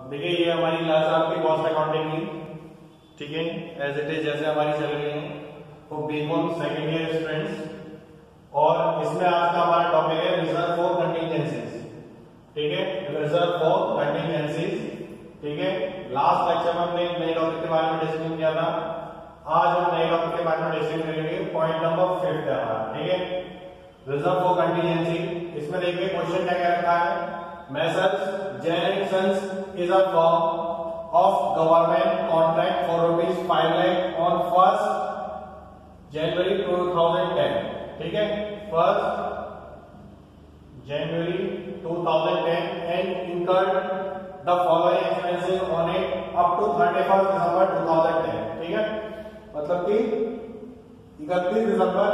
देखिए ये हमारी क्लास आपकी कॉस्ट अकाउंटिंग की, ठीक है, एज इट इज जैसे हमारी चल रही है वो बीकॉम सेकेंड ईयर स्टूडेंट्स। और इसमें आज का हमारा टॉपिक है रिजर्व फॉर कंटीजेंसीज, ठीक है, रिजर्व फॉर कंटीजेंसीज, ठीक है। लास्ट लेक्चर में हमने एक नए टॉपिक के बारे में डिस्कस किया था, आज हम नए टॉपिक के बारे में डिस्कस करेंगे। पॉइंट नंबर 5 है हमारा, ठीक है, रिजर्व फॉर कंटीजेंसी। इसमें देखिए क्वेश्चन क्या कह रखा है, Messrs. Jain & Sons is a firm of government contract for rupees 5 lakh on 1st January 2010, ठीक है, 1st January 2010 and incurred the following expenses on it up to 31st December 2010, ठीक है, मतलब कि 31 दिसंबर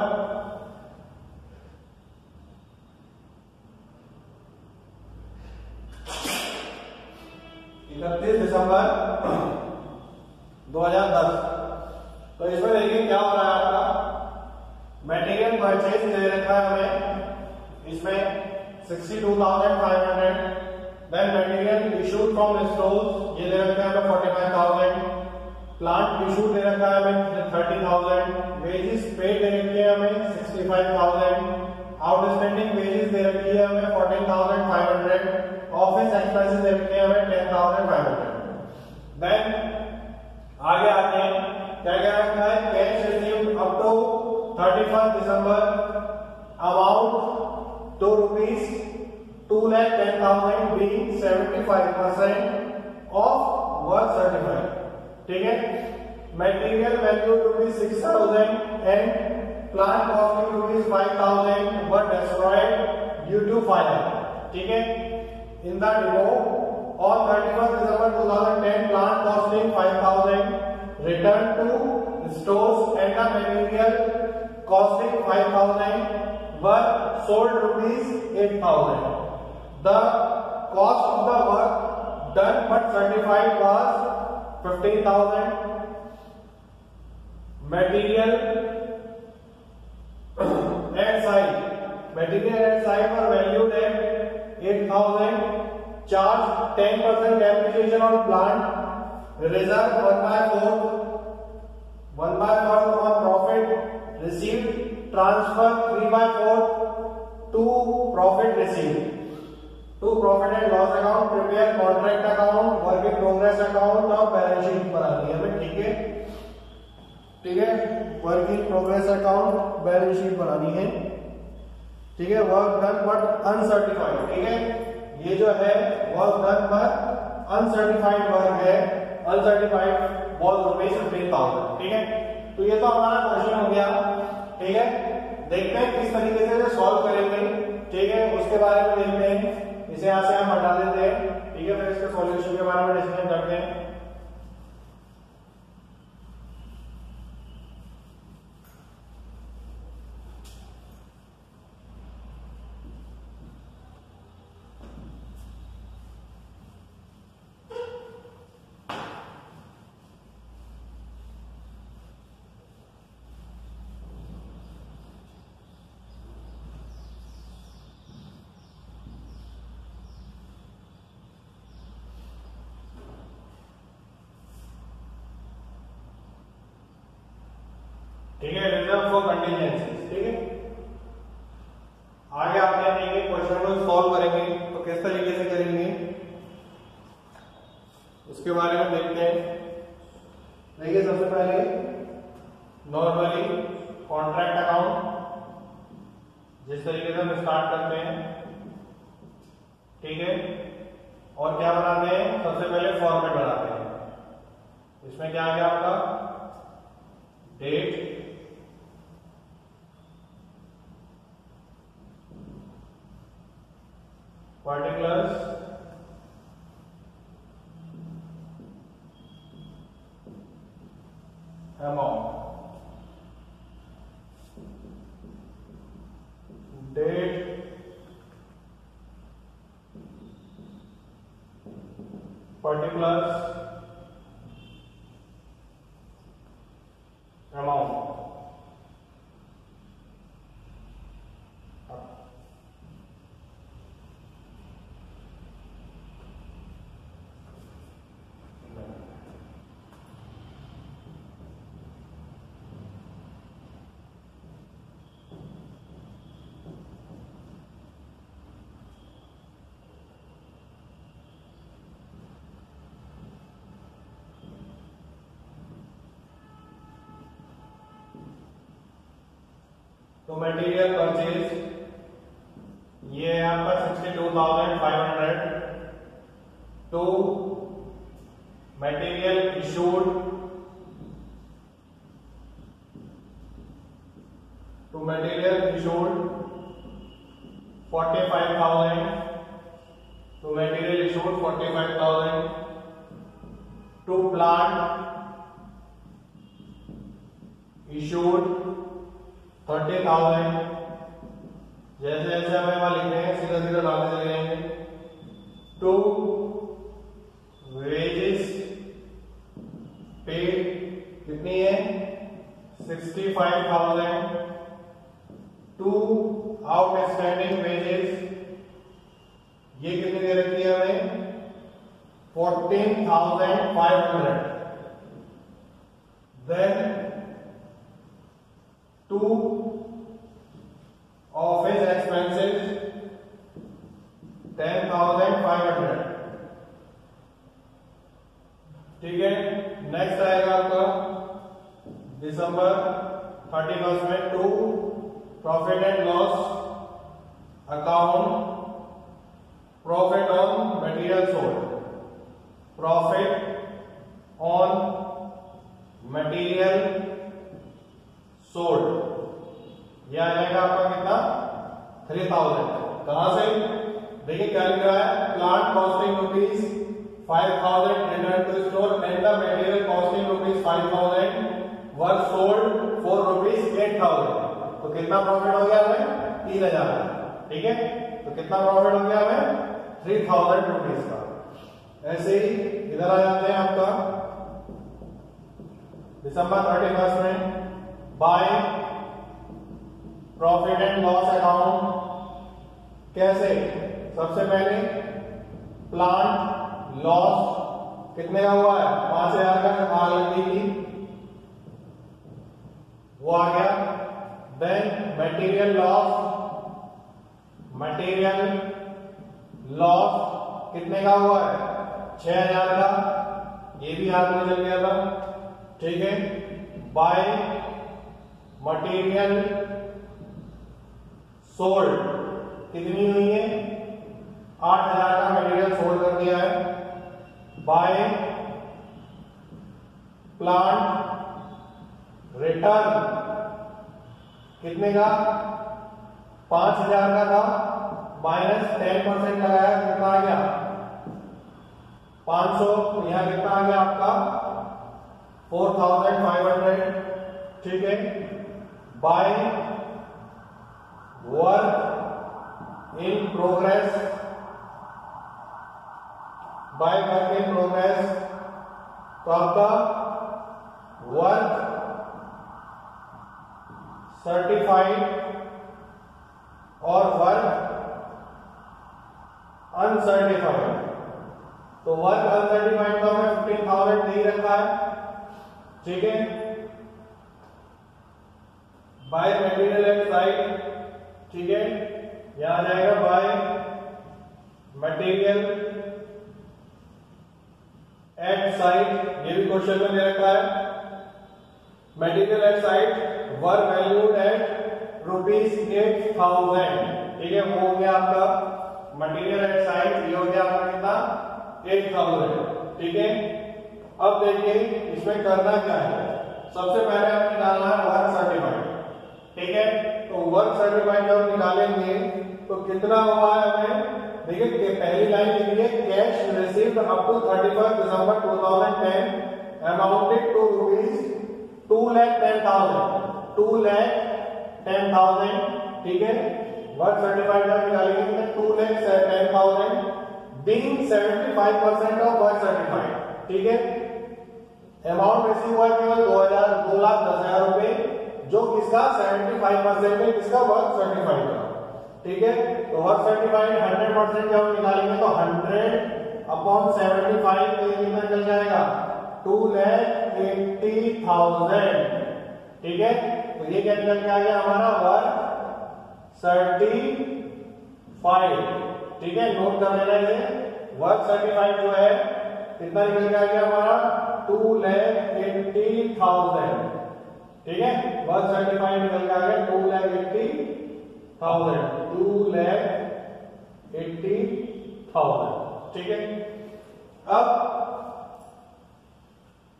2010। तो इसमें देखिए क्या हो रहा है आपका, मटेरियल परचेज दे रखा है हमें इसमें 62,500, then material issued from stores ये दे रखा है हमें 45,000, प्लांट इशू दे रखा है हमें 30,000, वेजेस पेड दे रखी है हमें 65,000, आउटस्टैंडिंग वेजेस दे रखी है हमें 14,500, ऑफिस एक्सपेंसेस दे रखे हैं हमें 10,500। देन आगे आते हैं, क्या क्या रखा है, cash received up to 31st December amount to rupees 2,10,000 being 75% of work certified, ठीक है। Material value rupees 6,000 and plant costing rupees 5,000 were destroyed due to fire, ठीक है। In the demo on 31st December 2010, plant costing 5,000 returned to stores and the material costing 5,000 were sold rupees 8,000. The cost of the work done but certified was 15,000. Material and site were valued at 8,000. Charge 10% depreciation on plant. Reserve 1/4 on profit received. Transfer 3/4 to profit received. To profit and loss account. Prepare contract account, work in progress account और balance sheet बनानी है हमें, ठीक है, ठीक है, work in progress account balance sheet बनानी है, ठीक है। वर्क डन बट अनसर्टिफाइड, ठीक है, ये जो है work done but uncertified work है, अनसर्टिफाइड वॉज रुपीज 15,000, ठीक है। तो ये तो हमारा क्वेश्चन हो गया, ठीक है। देखते हैं किस तरीके से सॉल्व करेंगे, ठीक है, उसके बारे में देखते हैं। इसे यहां से हम हटा देते हैं, ठीक है, फिर इसके सॉल्यूशन के बारे में डिस्कस करते हैं। ठीक है, रिजर्व फॉर कंटीजेंसीज, ठीक है। आगे आते हैं, देखिए क्वेश्चन को सॉल्व करेंगे तो किस तरीके से करेंगे उसके बारे में देखते हैं। देखिए सबसे पहले नॉर्मली कॉन्ट्रैक्ट अकाउंट जिस तरीके से हम स्टार्ट करते हैं, ठीक है, और क्या बनाते हैं, सबसे पहले फॉर्मेट बनाते हैं। इसमें क्या आ गया आपका, date, particulars, amount, date, particulars, amount। तो मटेरियल परचेज ये है आपका 62,500 to material issued to material issued 45,000 to material issued 45,000 to plant issued 30,000 जैसे जैसे हमें वहां लिखने हैं सीधा सीधा डालते चले जाएंगे टू वेजेस पेड कितनी है 65,000 टू आउटस्टैंडिंग वेजेस ये कितनी दे रखी है हमें 14,500 देन टू ऑफिस एक्सपेंसेस 10,500 ठीक है। नेक्स्ट आएगा आपका दिसंबर 31 में to profit and loss account profit on material sold profit on material sold यह आ जाएगा आपका कितना 3,000। कहां से देखिए क्या लिख रहा है plant costing rupees 5,000 return to store and the material costing rupees 5,000 work sold for rupees 8,000। तो कितना प्रॉफिट हो गया हमें 3,000 ठीक है। तो कितना प्रॉफिट हो गया हमें 3,000 रुपीज का। ऐसे ही इधर आ जाते हैं आपका दिसंबर 31 में by profit and loss account कैसे सबसे पहले प्लांट लॉस कितने का हुआ है 5,000 का आग लगी थी वो आ गया। देन मटेरियल लॉस कितने का हुआ है 6,000 का ये भी हाथ में चल गया था ठीक है। बाय मटेरियल सोल्ड कितनी हुई है 8,000 का मटेरियल सोल्ड कर दिया है। बाय प्लांट रिटर्न कितने का 5,000 का था माइनस 10% लगाया कितना आ गया 500। यहां कितना आ गया आपका 4,500 ठीक है। By work in progress by work in progress तो आपका वर्क सर्टिफाइड और वर्क अनसर्टिफाइड। तो वर्क अनसर्टिफाइड का हमें 15,000 दे रखा है ठीक है। बाय मटेरियल एट साइट ठीक है यहां आ जाएगा बाय मटेरियल एट साइट ये भी क्वेश्चन में दे रखा है। Material at site work valued at ₹8,000 ठीक है। वो हो गया आपका मटेरियल एट साइट ये हो गया आपका कितना 8,000 ठीक है। अब देखिए इसमें करना क्या है सबसे पहले हमें निकालना है वर्क सर्टिफाइड ठीक है। तो वर्क सर्टिफाइड जब निकालेंगे तो कितना हुआ है हमें देखिए पहली लाइन लिखी है कैश रिसीव्ड अप टू 31 दिसंबर 2010 अमाउंटेड टू ₹2,10,000 ठीक है। वर्क सर्टिफाइड जब निकालेंगे कितने 2,10,000 बीइंग 75% ऑफ वर्क सर्टिफाइड ठीक है। अमाउंट रिसीव हुआ केवल 2,10,000 रुपए जो किसका 75% है किसका वर्क सर्टिफाइड का ठीक है। तो वर्क सर्टिफाइड 100% जब निकालेंगे तो 100/75 कितना चल जाएगा 2,80,000 ठीक है। तो ये क्या निकल के आ गया हमारा वर्क सर्टिफाइड ठीक है। नोट कर लेना है वर्क सर्टिफाइड जो है कितना निकल के आ गया हमारा 2,80,000 ठीक है, 135 निकल के आ गया 2,80,000, 2,80,000। ठीक है, अब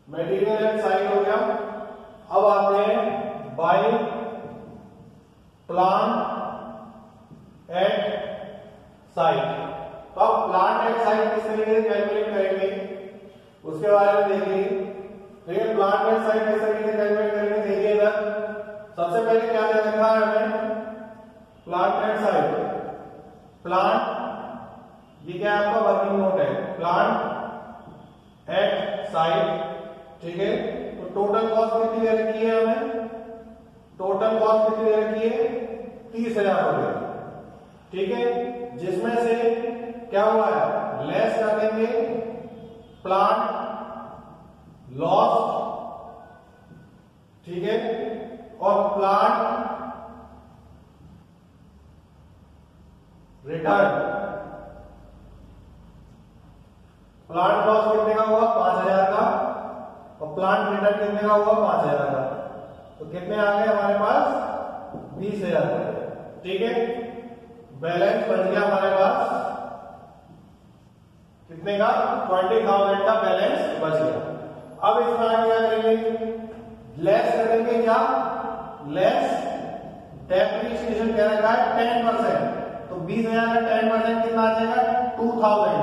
मटेरियल एट साइट हो गया। अब आते हैं बाय प्लांट एट साइट। तो अब प्लांट एट साइट किस तरीके से कैलकुलेट करेंगे उसके बारे में देखिए। देखिए प्लांट एट साइट किस तरीके से कैलकुलेट करेंगे, देखिए इधर सबसे पहले क्या दे रखा है हमें, प्लांट एट साइट। प्लांट ये क्या आपका वर्किंग नोट है, प्लांट एट साइट। ठीक है, तो टोटल कॉस्ट कितनी दे रखी है हमें, टोटल कॉस्ट कितनी दे रखी है, 30,000 हो गया। ठीक है, जिसमें से क्या हुआ है, लेस कर देंगे प्लांट लॉस। ठीक है, और प्लांट रिटर्न। प्लांट लॉस कितने का हुआ, 5,000 का, और प्लांट रिटर्न कितने का हुआ, 5,000 का। तो कितने आ गए हमारे पास, 20,000। ठीक है, बैलेंस बच गया हमारे पास कितने का, 20,000 का बैलेंस बच गया। अब इसमें आगे क्या करेंगे, लेस करेंगे, क्या लेस डेप्रिसिएशन कह रखा है 10%। तो 20,000 का 10% कितना आ जाएगा, 2,000।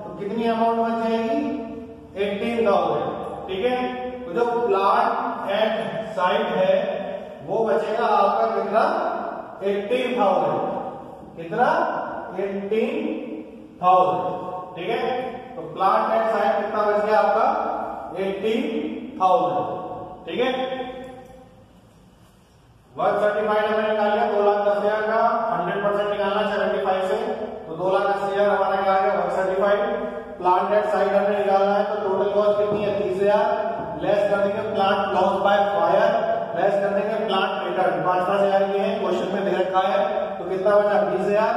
तो कितनी अमाउंट बच जाएगी, 18,000। ठीक है, तो जो प्लांट एट साइट है वो बचेगा आपका कितना, 18,000। कितना, 18,000। ठीक है, तो प्लांट एट साइट कितना बच गया आपका, 18,000। ठीक है, 135 हमने निकाल लिया, 2,10,000 का 100% निकालना 75 से, तो 2,10,000 हमारा क्या आ गया, 135। प्लांट एट साइट हमने निकालना है, तो टोटल कॉस्ट कितनी है, 30,000। लेस कर देंगे plant loss by fire, less कर देंगे प्लांट रिटर्न, 5,000 ये है, क्वेश्चन में दे रखा है। तो कितना बचा, 20,000।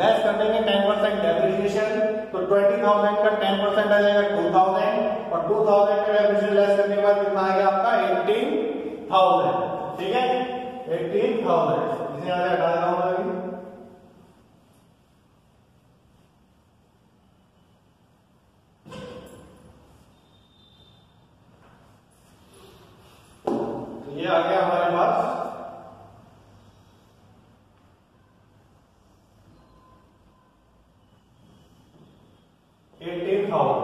लेस कर देंगे 10% डेप्रिसिएशन, तो 20,000 का 10% आ जाएगा 2,000, और 2,000 का डेप्रिसिएशन लेस करने के बाद कितना आ गया आपका, 18,000। ठीक है, 18,000। इसे यहां से हटा देता हूं अभी। ये आ गया हमारे पास 18,000।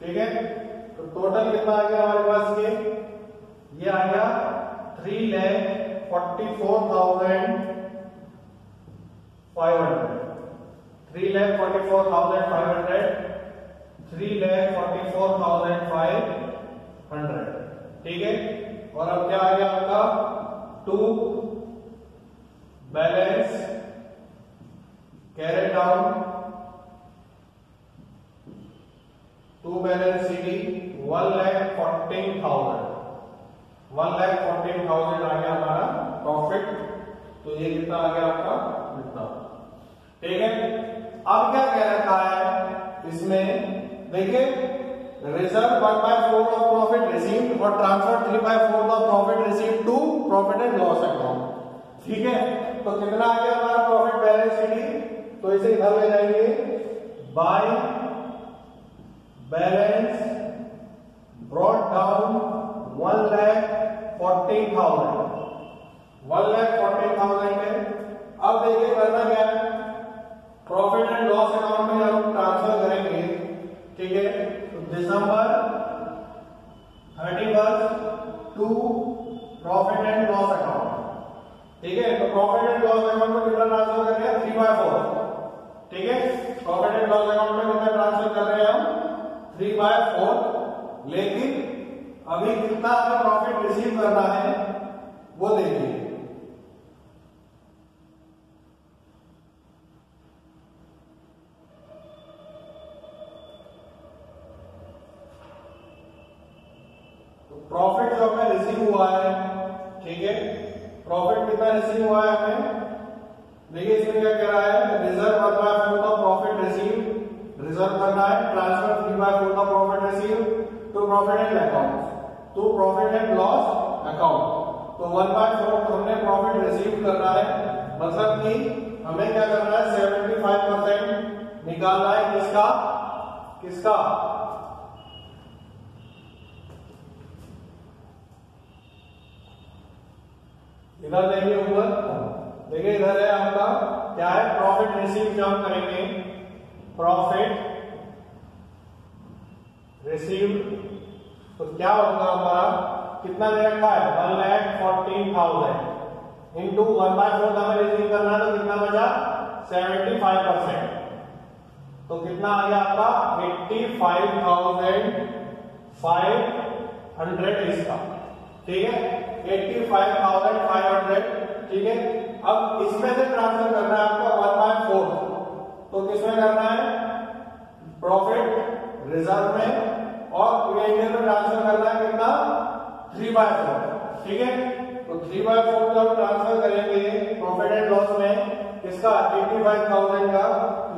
ठीक है, तो टोटल कितना आ गया हमारे पास, ये आ गया 3,44,500, 3,44,500, 3,44,500। ठीक है, और अब क्या आ गया आपका, to balance carry down, to balance CD 1,14,000, 1,14,000 आ गया हमारा प्रॉफिट। तो ये कितना आ गया आपका, इतना। ठीक है, अब क्या कह रखा है इसमें, देखिए रिजर्व 1/4 ऑफ प्रॉफिट रिसीव्ड और transfer 3/4 of profit received to profit and loss account. ठीक है, तो कितना आ गया हमारा प्रॉफिट बैलेंस शीट, तो इसे इधर ले जाएंगे, बाय बैलेंस ब्रॉट डाउन 1,40,000, 1,40,000 है। अब देखिए करना क्या है, प्रॉफिट एंड लॉस अकाउंट में हम ट्रांसफर करेंगे। ठीक है, तो दिसंबर 31 to profit and loss account. ठीक है, तो प्रॉफिट एंड लॉस अकाउंट में कितना ट्रांसफर कर रहे हैं, 3/4। ठीक है, प्रॉफिट एंड लॉस अकाउंट में कितना ट्रांसफर कर रहे हैं हम, 3/4। लेकिन अभी कितना हमें प्रॉफिट रिसीव करना है वो देखिए। प्रॉफिट जो हमें रिसीव हुआ है, ठीक है, प्रॉफिट कितना रिसीव हुआ है हमें, देखिए इसमें क्या कह रहा है, reserve 1/4 of profit receive, reserve करना है, transfer 3/4 of profit receive to profit and account, to profit and loss account. तो 1/4 हमने प्रॉफिट रिसीव करना है, मतलब कि हमें क्या करना है 75% निकालना है। किसका किसका इधर देखिए ऊपर, देखिए इधर है आपका क्या है प्रॉफिट रिसीव। जब हम करेंगे प्रॉफिट रिसीव तो क्या होगा हमारा, कितना दे रखा है 1,14,000 इंटू 1/4 हमें रिसीव करना है, तो कितना बचा 75%। तो कितना आ गया आपका 85,500 इसका, ठीक है 85,500, ठीक है। अब इसमें से ट्रांसफर करना है आपको 1/4, तो किसमें करना है प्रॉफिट रिजर्व में, और पीएनएल में ट्रांसफर करना है कितना 3/4, ठीक है। तो 3/4 जब ट्रांसफर करेंगे प्रॉफिट एंड लॉस में किसका 85,000 का,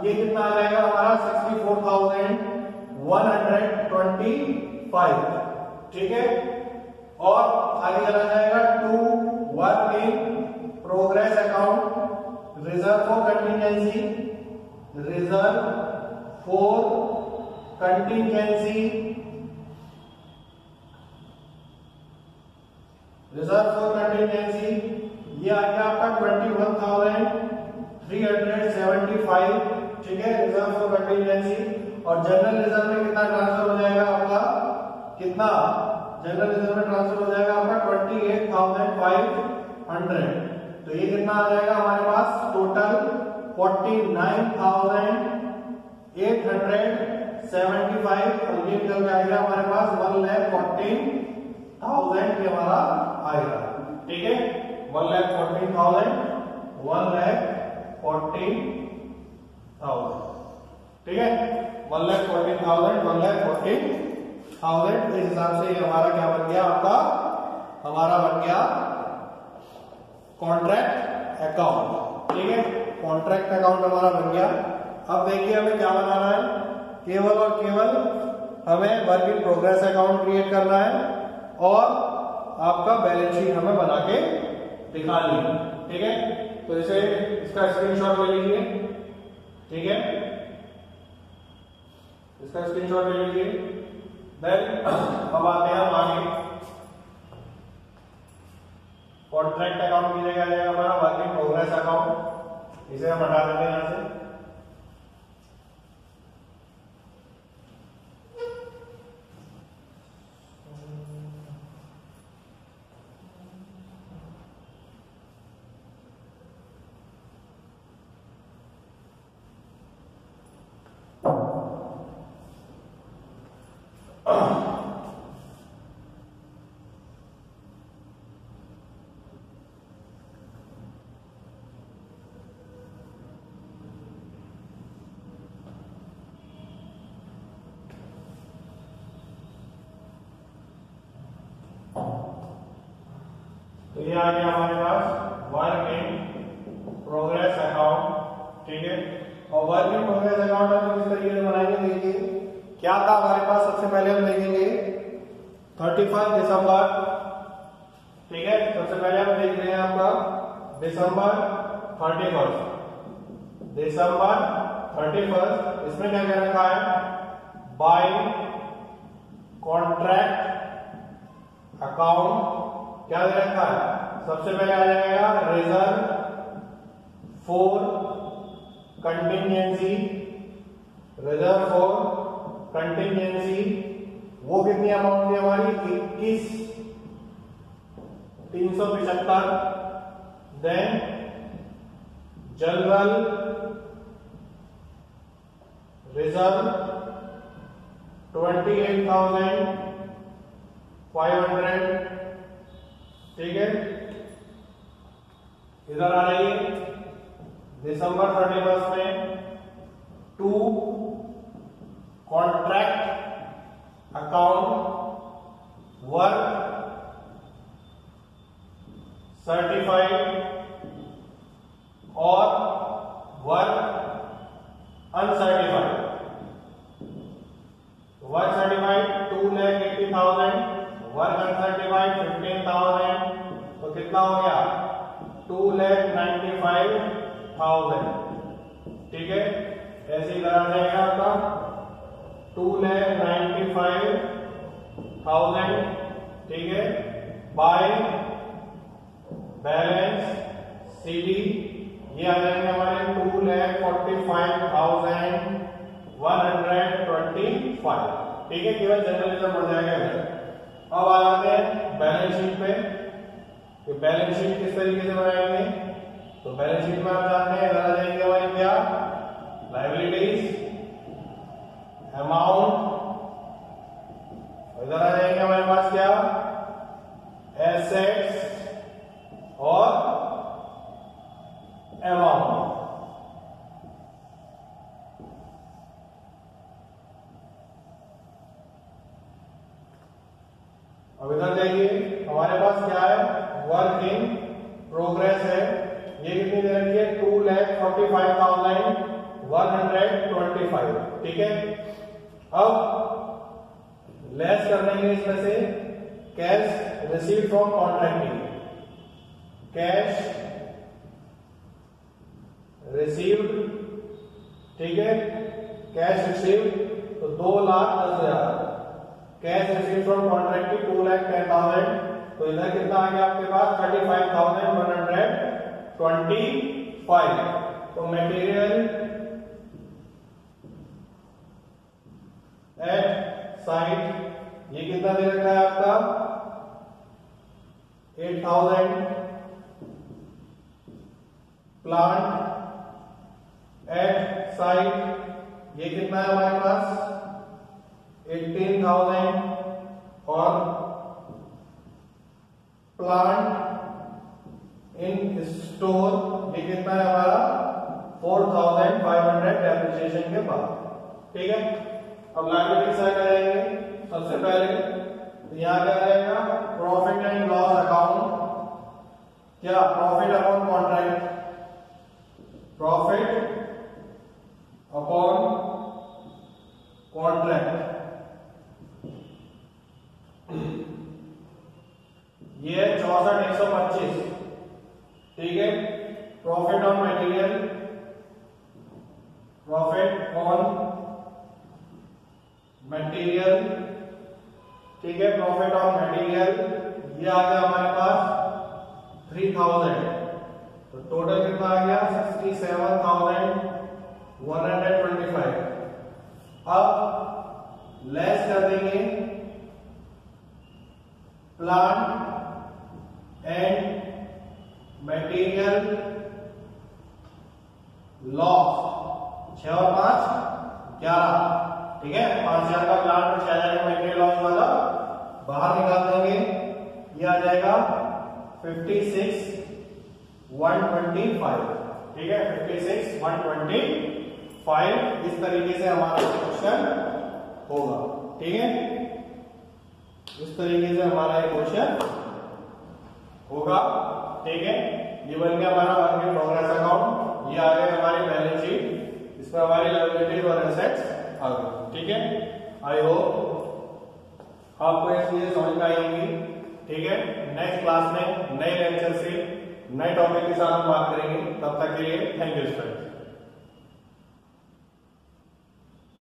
ये कितना आ जाएगा हमारा 64,125, ठीक है। और आगे चला जाएगा to work in progress account, reserve for contingency, reserve for contingency, reserve for contingency ये आ गया आपका 21,375, ठीक है रिजर्व फॉर कंटिजेंसी। और जनरल रिजर्व में कितना ट्रांसफर हो जाएगा आपका, कितना जनरल रिजर्व में ट्रांसफर हो जाएगा आपका 28,500। तो ये कितना आ जाएगा हमारे पास टोटल 49,875, और ये निकल के आएगा हमारे पास 1,14,000 ये हमारा आएगा, ठीक है 1,14,000, 1,14,000, ठीक है 1,14,000, 1,14,000। इस हिसाब से ये हमारा क्या बन गया आपका, हमारा बन गया कॉन्ट्रैक्ट अकाउंट, ठीक है कॉन्ट्रैक्ट अकाउंट हमारा बन गया। अब देखिए हमें क्या बनाना है, केवल और केवल हमें work in progress account create करना है और आपका बैलेंस शीट हमें बना के दिखानी है, ठीक है। तो इसे इसका स्क्रीनशॉट ले लीजिए, ठीक है इसका स्क्रीनशॉट ले लीजिए। देन अब आते हैं हम आगे, कॉन्ट्रैक्ट अकाउंट की जगह आ जाएगा हमारा वर्क इन प्रोग्रेस अकाउंट, इसे हम हटा देते हैं यहां से। तो ये आ गया हमारे पास वर्क इन प्रोग्रेस अकाउंट, ठीक है। और वर्क इन प्रोग्रेस अकाउंट हम किस तरीके से बनाएंगे, देखिए क्या था हमारे पास। सबसे पहले हम देखेंगे 31 दिसंबर, ठीक है सबसे पहले हम देख रहे हैं आपका दिसंबर 31, दिसंबर 31। इसमें क्या क्या रखा है, बाय कॉन्ट्रैक्ट अकाउंट क्या दे रखा है, सबसे पहले आ जाएगा reserve for contingency, reserve for contingency वो कितनी अमाउंट थी हमारी 21,375। देन जनरल रिजर्व 28,500, ठीक है। इधर आ रही है दिसंबर 31 में to contract account work certified और work uncertified. Work certified 2,80,000, work uncertified 15,000, कितना हो गया 2,95,000। ठीक है, ऐसे ही करा जाएगा आपका 2,95,000। ठीक है, बाय बैलेंस सीडी ये आ जाएंगे हमारे 2,45,125। ठीक है, केवल जनरलिज्म बढ़ जाएगा। अब आ जाते हैं बैलेंस शीट पे। तो बैलेंस शीट किस तरीके से बनाएंगे, तो बैलेंस शीट में आप जानते हैं इधर आ जाएंगे हमारे क्या लायबिलिटीज, अमाउंट, इधर आ जाएंगे हमारे पास क्या एसेट्स और अमाउंट। अब इधर देखिए हमारे पास क्या है वर्क इन प्रोग्रेस है, ये कितनी दे रखी है 2,45,125। ठीक है, अब लेस कर देंगे इसमें से cash received from contracting, cash received. ठीक है, कैश रिसीव्ड तो 2,10,000, कैश रिसीव्ड फ्रॉम कॉन्ट्रैक्टिंग 2,10,000। तो इधर कितना आ गया आपके पास 35,125। तो मटेरियल एट साइट ये कितना दे रखा है आपका 8,000। प्लांट एट साइट ये कितना है हमारे पास 18,000 और प्लांट इन स्टोर ये कितना है हमारा 4,500 डेप्रिसिएशन के बाद। ठीक है, अब लायबिलिटी साइड आ जाएंगे। सबसे पहले तो यहां क्या रहेगा प्रॉफिट एंड लॉस अकाउंट, क्या profit upon contract, profit upon contract ये है 64,125। ठीक है, profit on material, profit on material. ठीक है, प्रॉफिट ऑन मटेरियल ये आ गया हमारे पास 3,000। तो टोटल कितना आ गया 67,125। अब लेस कर देंगे प्लांट एंड मटेरियल लॉस 6 और 5 11। ठीक है, 5,000 का प्लांट और 6,000 का मटेरियल लॉस वाला बाहर निकाल देंगे, ये आ जाएगा 56,125। ठीक है, 56,125 इस तरीके से हमारा क्वेश्चन होगा। ठीक है, इस तरीके से हमारा ये क्वेश्चन होगा। ठीक है, ये बन गया हमारा वर्क इन प्रोग्रेस अकाउंट, ये आ गए हमारी बैलेंस शीट, इसमें हमारी लायबिलिटीज और एसेट्स आ गए। ठीक है, आई होप आपको ये चीजें समझ में आएंगी। ठीक है, नेक्स्ट क्लास में नए लेक्चर से नए टॉपिक के साथ हम बात करेंगे। तब तक के लिए थैंक यू स्टूडेंट्स।